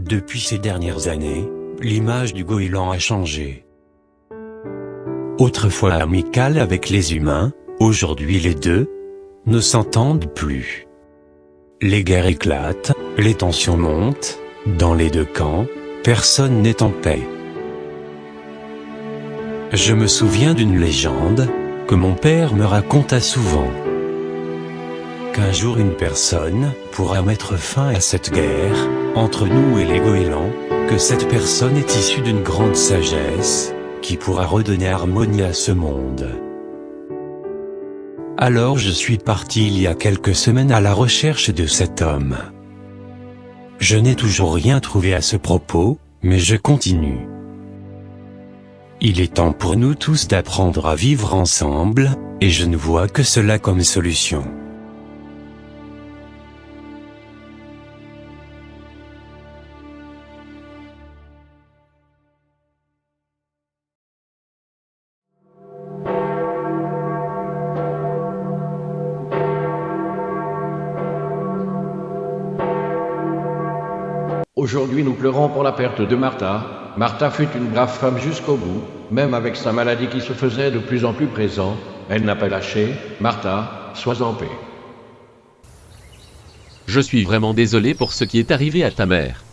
Depuis ces dernières années, l'image du goéland a changé. Autrefois amical avec les humains, aujourd'hui les deux ne s'entendent plus. Les guerres éclatent, les tensions montent, dans les deux camps, personne n'est en paix. Je me souviens d'une légende, que mon père me raconta souvent. Qu'un jour une personne pourra mettre fin à cette guerre, entre nous et les goélands, que cette personne est issue d'une grande sagesse, qui pourra redonner harmonie à ce monde. Alors je suis parti il y a quelques semaines à la recherche de cet homme. Je n'ai toujours rien trouvé à ce propos, mais je continue. Il est temps pour nous tous d'apprendre à vivre ensemble, et je ne vois que cela comme solution. Aujourd'hui, nous pleurons pour la perte de Martha. Martha fut une brave femme jusqu'au bout, même avec sa maladie qui se faisait de plus en plus présente. Elle n'a pas lâché. Martha, sois en paix. Je suis vraiment désolé pour ce qui est arrivé à ta mère.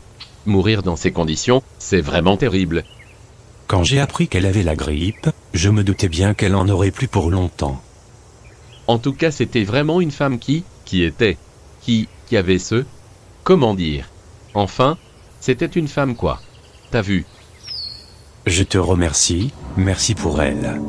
Mourir dans ces conditions, c'est vraiment terrible. Quand j'ai appris qu'elle avait la grippe, je me doutais bien qu'elle en aurait plus pour longtemps. En tout cas, c'était vraiment une femme qui avait ce... Comment dire? Enfin, c'était une femme quoi. T'as vu? Je te remercie, merci pour elle.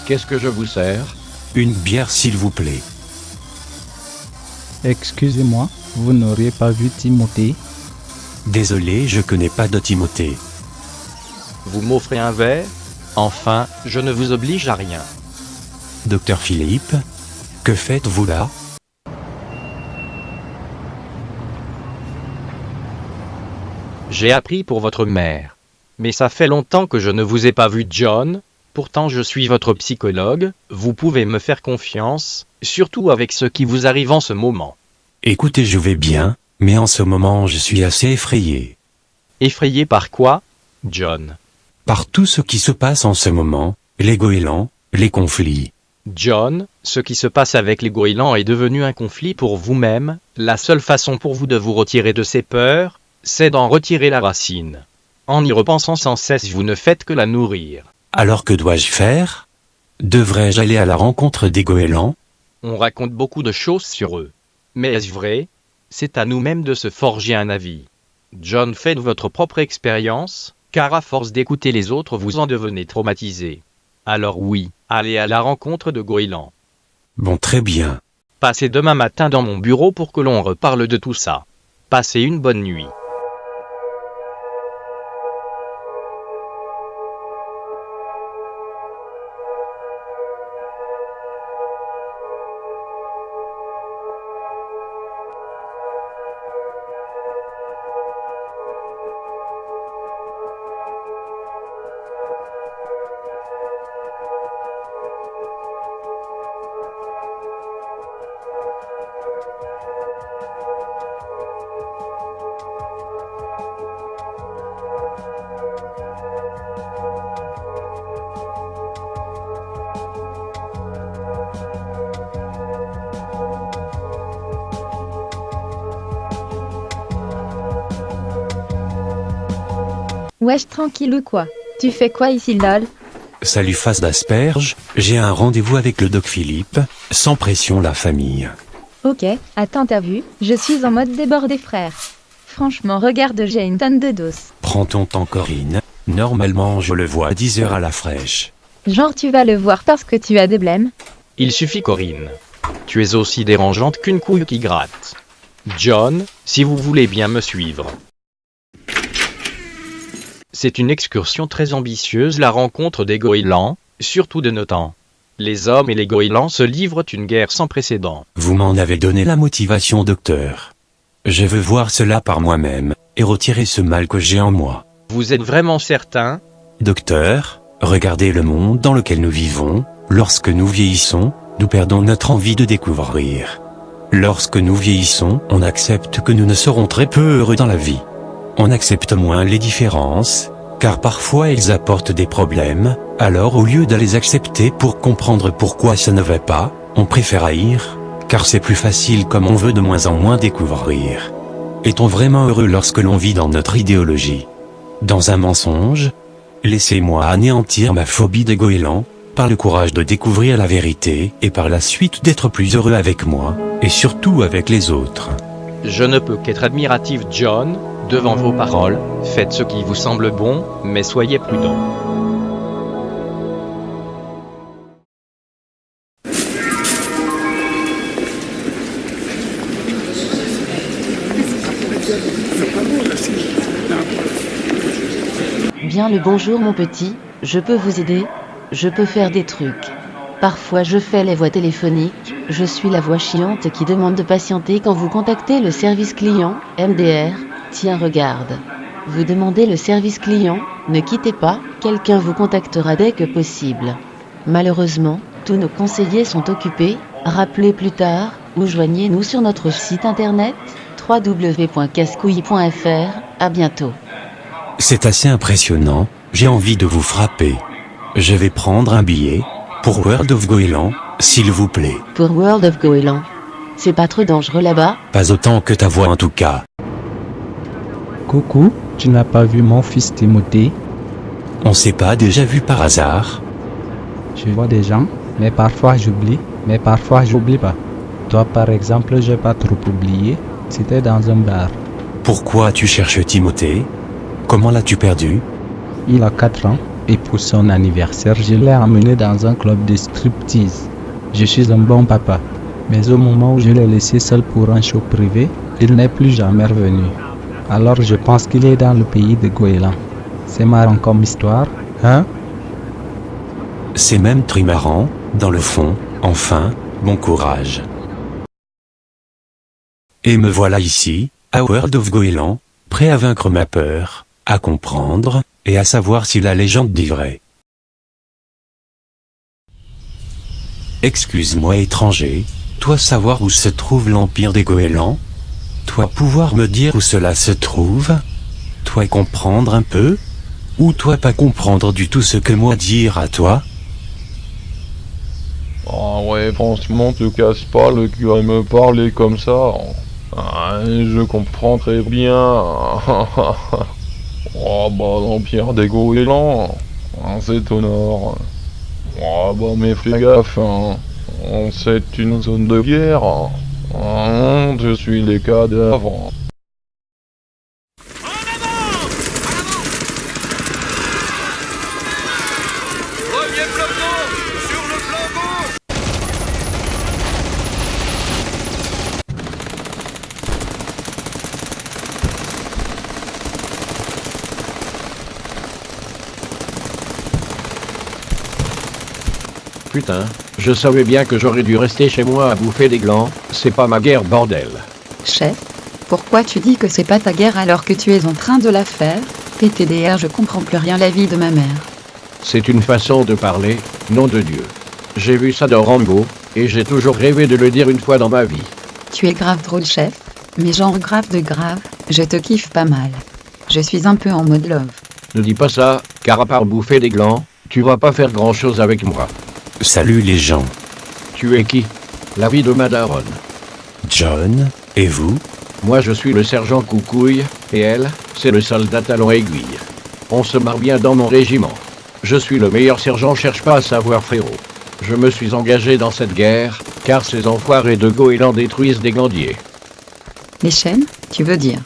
Qu'est-ce que je vous sers? Une bière s'il vous plaît. Excusez-moi, vous n'auriez pas vu Timothée? Désolé, je connais pas de Timothée. Vous m'offrez un verre? Enfin, je ne vous oblige à rien. Docteur Philippe, que faites-vous là? J'ai appris pour votre mère. Mais ça fait longtemps que je ne vous ai pas vu, John. Pourtant je suis votre psychologue, vous pouvez me faire confiance, surtout avec ce qui vous arrive en ce moment. Écoutez, je vais bien, mais en ce moment je suis assez effrayé. Effrayé par quoi, John? Par tout ce qui se passe en ce moment, les goélands, les conflits. John, ce qui se passe avec les goélands est devenu un conflit pour vous-même. La seule façon pour vous de vous retirer de ces peurs, c'est d'en retirer la racine. En y repensant sans cesse, vous ne faites que la nourrir. Alors que dois-je faire? Devrais-je aller à la rencontre des goélands? On raconte beaucoup de choses sur eux. Mais est-ce vrai? C'est à nous-mêmes de se forger un avis. John, faites votre propre expérience, car à force d'écouter les autres vous en devenez traumatisé. Alors oui, allez à la rencontre de goélands. Bon, très bien. Passez demain matin dans mon bureau pour que l'on reparle de tout ça. Passez une bonne nuit. Wesh, tranquille ou quoi? Tu fais quoi ici, lol? Salut face d'asperge, j'ai un rendez-vous avec le doc Philippe, sans pression la famille. Ok, attends, t'as vu? Je suis en mode débordé, frère. Franchement, regarde, j'ai une tonne de dos. Prends ton temps, Corinne, normalement je le vois à 10h à la fraîche. Genre, tu vas le voir parce que tu as des blêmes? Il suffit, Corinne. Tu es aussi dérangeante qu'une couille qui gratte. John, si vous voulez bien me suivre. C'est une excursion très ambitieuse, la rencontre des goélands, surtout de nos temps. Les hommes et les goélands se livrent une guerre sans précédent. Vous m'en avez donné la motivation, docteur. Je veux voir cela par moi-même, et retirer ce mal que j'ai en moi. Vous êtes vraiment certain? Docteur, regardez le monde dans lequel nous vivons. Lorsque nous vieillissons, nous perdons notre envie de découvrir. Lorsque nous vieillissons, on accepte que nous ne serons très peu heureux dans la vie. On accepte moins les différences, car parfois elles apportent des problèmes. Alors au lieu de les accepter pour comprendre pourquoi ça ne va pas, on préfère haïr, car c'est plus facile comme on veut de moins en moins découvrir. Est-on vraiment heureux lorsque l'on vit dans notre idéologie? Dans un mensonge? Laissez-moi anéantir ma phobie des goélands, par le courage de découvrir la vérité, et par la suite d'être plus heureux avec moi, et surtout avec les autres. Je ne peux qu'être admiratif, John, devant vos paroles. Faites ce qui vous semble bon, mais soyez prudent. Bien le bonjour mon petit, je peux vous aider? Je peux faire des trucs. Parfois je fais les voix téléphoniques, je suis la voix chiante qui demande de patienter quand vous contactez le service client, MDR. Tiens regarde. Vous demandez le service client, ne quittez pas, quelqu'un vous contactera dès que possible. Malheureusement, tous nos conseillers sont occupés, rappelez plus tard, ou joignez-nous sur notre site internet, www.cascouille.fr, à bientôt. C'est assez impressionnant, j'ai envie de vous frapper. Je vais prendre un billet, pour World of Goéland, s'il vous plaît. Pour World of Goéland. C'est pas trop dangereux là-bas? Pas autant que ta voix en tout cas. Coucou, tu n'as pas vu mon fils Timothée? On s'est pas déjà vu par hasard? Je vois des gens, mais parfois j'oublie, mais parfois j'oublie pas. Toi par exemple, j'ai pas trop oublié, c'était dans un bar. Pourquoi tu cherches Timothée? Comment l'as-tu perdu? Il a 4 ans, et pour son anniversaire, je l'ai emmené dans un club de striptease. Je suis un bon papa, mais au moment où je l'ai laissé seul pour un show privé, il n'est plus jamais revenu. Alors je pense qu'il est dans le pays de Goéland. C'est marrant comme histoire, hein? C'est même très marrant, dans le fond, enfin, bon courage. Et me voilà ici, à World of Goéland, prêt à vaincre ma peur, à comprendre, et à savoir si la légende dit vrai. Excuse-moi étranger, toi savoir où se trouve l'empire des Goélands? Toi pouvoir me dire où cela se trouve? Toi comprendre un peu? Ou toi pas comprendre du tout ce que moi dire à toi? Ah ouais, franchement, te casse pas le cul à me parler comme ça. Ah, je comprends très bien. Oh bah l'empire des goélands, c'est au nord. Oh bah mais fais gaffe, hein. C'est une zone de guerre. Je suis les cadavres. Putain, je savais bien que j'aurais dû rester chez moi à bouffer des glands, c'est pas ma guerre bordel. Chef, pourquoi tu dis que c'est pas ta guerre alors que tu es en train de la faire? PTDR, je comprends plus rien la vie de ma mère. C'est une façon de parler, nom de Dieu. J'ai vu ça dans Rambo, et j'ai toujours rêvé de le dire une fois dans ma vie. Tu es grave drôle chef, mais genre grave de grave, je te kiffe pas mal. Je suis un peu en mode love. Ne dis pas ça, car à part bouffer des glands, tu vas pas faire grand chose avec moi. Salut les gens. Tu es qui? La vie de ma daronne. John, et vous? Moi je suis le sergent Coucouille, et elle, c'est le soldat Talon Aiguille. On se marre bien dans mon régiment. Je suis le meilleur sergent, cherche pas à savoir frérot. Je me suis engagé dans cette guerre, car ces enfoirés de goélands détruisent des glandiers. Les chaînes, tu veux dire?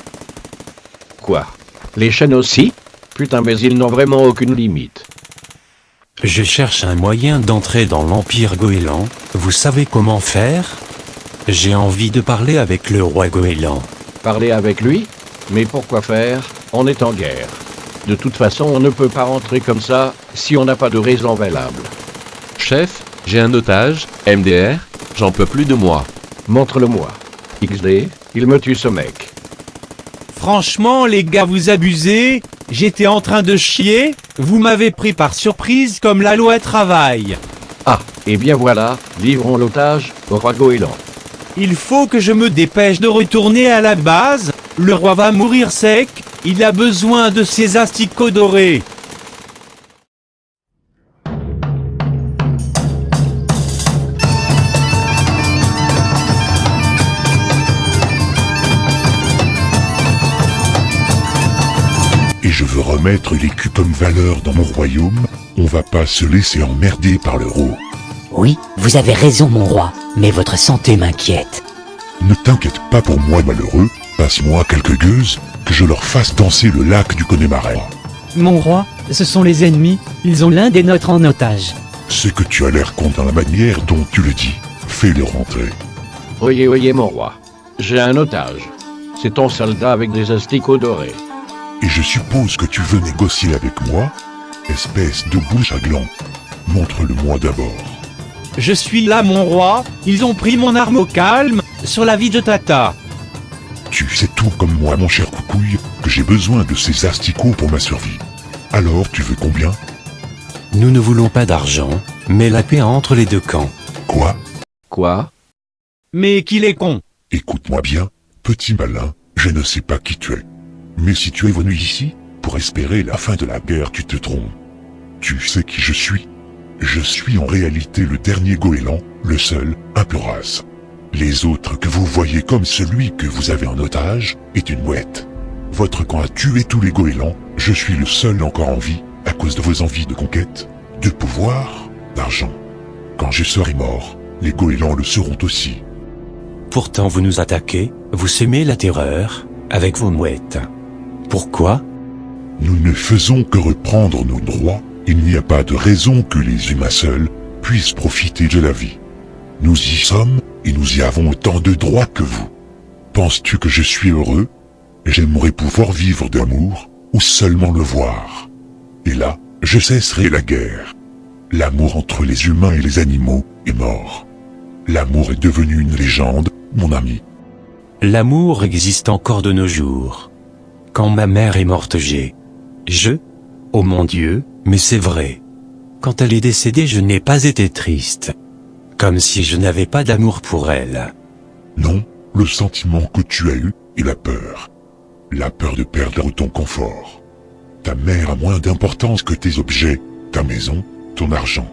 Quoi? Les chaînes aussi? Putain mais ils n'ont vraiment aucune limite. Je cherche un moyen d'entrer dans l'Empire Goéland, vous savez comment faire? J'ai envie de parler avec le roi Goéland. Parler avec lui? Mais pourquoi faire? On est en guerre. De toute façon, on ne peut pas rentrer comme ça si on n'a pas de raison valable. Chef, j'ai un otage, MDR, j'en peux plus de moi. Montre-le-moi. XD, il me tue ce mec. Franchement, les gars, vous abusez. J'étais en train de chier, vous m'avez pris par surprise comme la loi travaille. Ah, et bien voilà, livrons l'otage au roi Goéland. Il faut que je me dépêche de retourner à la base. Le roi va mourir sec, il a besoin de ses asticots dorés. Et je veux remettre l'écu comme valeur dans mon royaume, on va pas se laisser emmerder par l'euro. Oui, vous avez raison mon roi, mais votre santé m'inquiète. Ne t'inquiète pas pour moi malheureux, passe-moi quelques gueuses, que je leur fasse danser le lac du Connemara. Mon roi, ce sont les ennemis, ils ont l'un des nôtres en otage. C'est que tu as l'air con dans la manière dont tu le dis, fais-les rentrer. Oyez, mon roi, j'ai un otage. C'est ton soldat avec des asticots dorés. Et je suppose que tu veux négocier avec moi? Espèce de bouche à gland. Montre-le-moi d'abord. Je suis là mon roi, ils ont pris mon arme au calme, sur la vie de Tata. Tu sais tout comme moi mon cher Coucouille, que j'ai besoin de ces asticots pour ma survie. Alors tu veux combien? Nous ne voulons pas d'argent, mais la paix entre les deux camps. Quoi? Mais qu'il est con. Écoute-moi bien, petit malin, je ne sais pas qui tu es. Mais si tu es venu ici, pour espérer la fin de la guerre, tu te trompes. Tu sais qui je suis? Je suis en réalité le dernier goéland, le seul, un peu race. Les autres que vous voyez comme celui que vous avez en otage, est une mouette. Votre camp a tué tous les goélands, je suis le seul encore en vie, à cause de vos envies de conquête, de pouvoir, d'argent. Quand je serai mort, les goélands le seront aussi. Pourtant vous nous attaquez, vous semez la terreur, avec vos mouettes. Pourquoi? Nous ne faisons que reprendre nos droits, il n'y a pas de raison que les humains seuls puissent profiter de la vie. Nous y sommes, et nous y avons autant de droits que vous. Penses-tu que je suis heureux? J'aimerais pouvoir vivre d'amour, ou seulement le voir. Et là, je cesserai la guerre. L'amour entre les humains et les animaux est mort. L'amour est devenu une légende, mon ami. L'amour existe encore de nos jours. Quand ma mère est morte oh mon Dieu, mais c'est vrai. Quand elle est décédée je n'ai pas été triste. Comme si je n'avais pas d'amour pour elle. Non, le sentiment que tu as eu est la peur. La peur de perdre ton confort. Ta mère a moins d'importance que tes objets, ta maison, ton argent.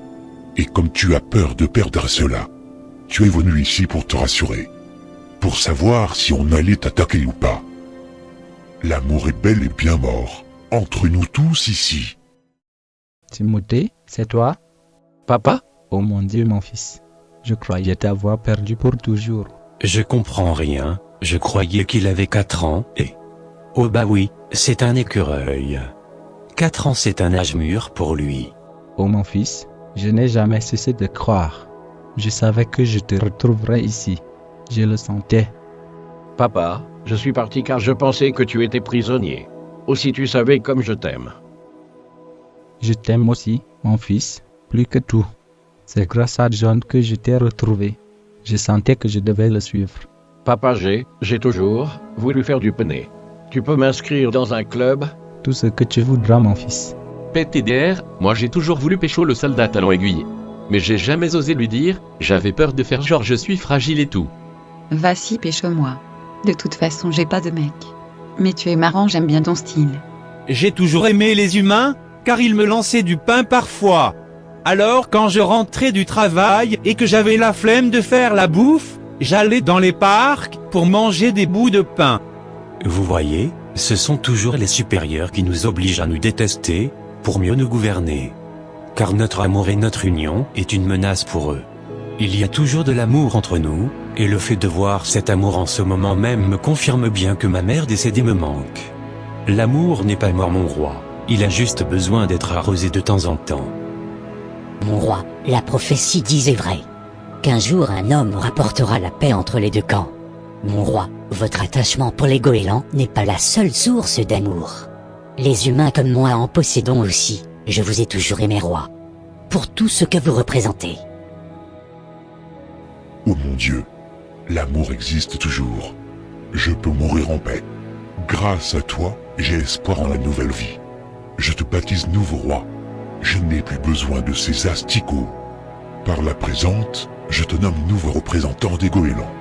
Et comme tu as peur de perdre cela, tu es venu ici pour te rassurer. Pour savoir si on allait t'attaquer ou pas. L'amour est bel et bien mort, entre nous tous ici. Timothée, c'est toi? Papa? Oh mon Dieu mon fils, je croyais t'avoir perdu pour toujours. Je comprends rien, je croyais qu'il avait 4 ans et... Oh bah oui, c'est un écureuil. 4 ans c'est un âge mûr pour lui. Oh mon fils, je n'ai jamais cessé de croire. Je savais que je te retrouverais ici. Je le sentais. Papa, je suis parti car je pensais que tu étais prisonnier. Aussi tu savais comme je t'aime. Je t'aime aussi, mon fils, plus que tout. C'est grâce à John que je t'ai retrouvé. Je sentais que je devais le suivre. Papa, j'ai toujours voulu faire du poney. Tu peux m'inscrire dans un club? Tout ce que tu voudras, mon fils. PTDR, moi j'ai toujours voulu pécho le soldat talon aiguille. Mais j'ai jamais osé lui dire, j'avais peur de faire genre je suis fragile et tout. Vas-y, pêche-moi. De toute façon, j'ai pas de mec. Mais tu es marrant, j'aime bien ton style. J'ai toujours aimé les humains, car ils me lançaient du pain parfois. Alors quand je rentrais du travail et que j'avais la flemme de faire la bouffe, j'allais dans les parcs pour manger des bouts de pain. Vous voyez, ce sont toujours les supérieurs qui nous obligent à nous détester, pour mieux nous gouverner. Car notre amour et notre union est une menace pour eux. Il y a toujours de l'amour entre nous, et le fait de voir cet amour en ce moment même me confirme bien que ma mère décédée me manque. L'amour n'est pas mort mon roi, il a juste besoin d'être arrosé de temps en temps. Mon roi, la prophétie disait vrai. Qu'un jour un homme rapportera la paix entre les deux camps. Mon roi, votre attachement pour les goélands n'est pas la seule source d'amour. Les humains comme moi en possédons aussi. Je vous ai toujours aimé roi. Pour tout ce que vous représentez. Oh mon Dieu, l'amour existe toujours. Je peux mourir en paix. Grâce à toi, j'ai espoir en la nouvelle vie. Je te baptise nouveau roi. Je n'ai plus besoin de ces asticots. Par la présente, je te nomme nouveau représentant des goélands.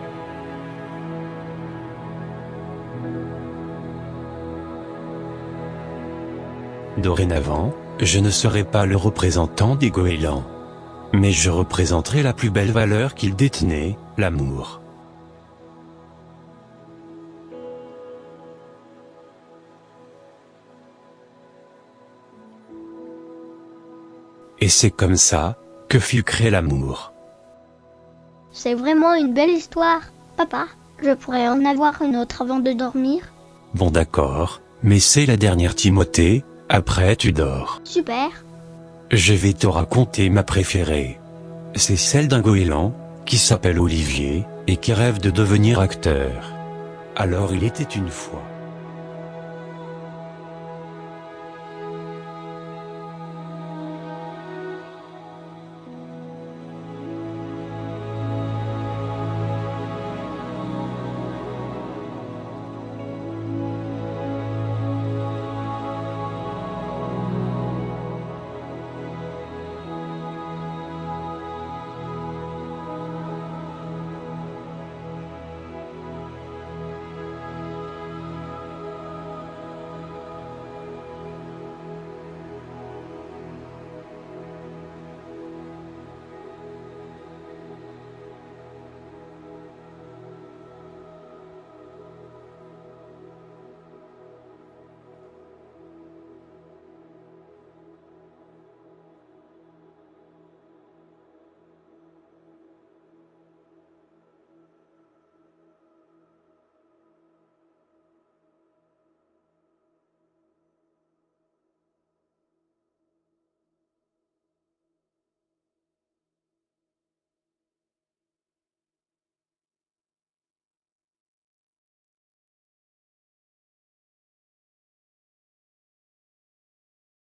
Dorénavant, je ne serai pas le représentant des goélands. Mais je représenterai la plus belle valeur qu'ils détenaient, l'amour. Et c'est comme ça que fut créé l'amour. C'est vraiment une belle histoire. Papa, je pourrais en avoir une autre avant de dormir? Bon d'accord, mais c'est la dernière Timothée, après tu dors. Super. Je vais te raconter ma préférée. C'est celle d'un goéland, qui s'appelle Olivier, et qui rêve de devenir acteur. Alors il était une fois